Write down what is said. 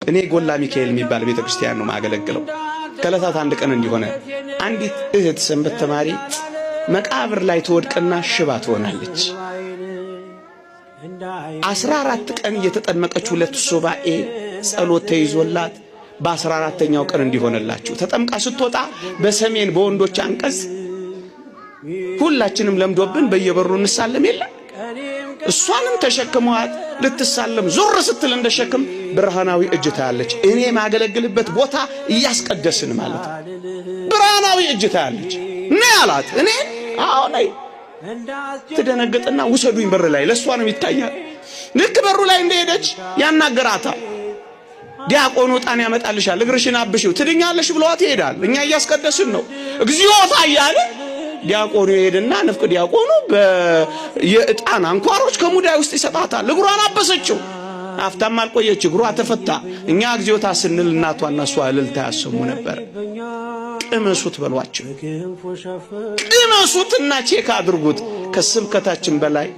እኔ ጎላ ሚካኤል የሚባል ቤተክርስቲያን ነው ማገለግለው። ከለታት አንድ ቀን እንዲሆነ አንዲት እህት ሰንበት ተማሪ መቃብር ላይ ተወድቅና ሽባ ትሆናለች። 14 ቀን እየተጠመቀች 2 ሱባኤ ጸሎት ተይዞላት በ14ኛው ቀን እንዲሆነላችሁ ተጠምቃ ስትወጣ በሰሜን በወንዶች አንቀጽ ሁላችንም ለምዶብን በየበሩ እንሳለም የለ እሷንም ተሸክመዋት ልትሳለም ዞር ስትል እንደሸክም ብርሃናዊ እጅ ታያለች። እኔ ማገለግልበት ቦታ እያስቀደስን ማለት ብርሃናዊ እጅ ታያለች። ነይ አላት። እኔ አዎ ነይ። ትደነግጥና ውሰዱኝ በር ላይ ለሷ ነው ይታያል። ልክ በሩ ላይ እንደሄደች ያናገራታል። ዲያቆኑ ዕጣን ያመጣልሻል እግርሽን አብሽው ትድኛለሽ ብሏት ይሄዳል። እኛ እያስቀደስን ነው እግዚኦታ እያለ ዲያቆኑ ይሄድና ንፍቅ ዲያቆኑ በየዕጣን አንኳሮች ከሙዳይ ውስጥ ይሰጣታል። እግሯን አበሰችው። አፍታም አልቆየች እግሯ ተፈታ። እኛ እግዚኦታ ስንል እናቷና እሷ እልልታ ያሰሙ ነበር። ቅመሱት በሏቸው። ቅመሱትና ቼክ አድርጉት። ከስብከታችን በላይ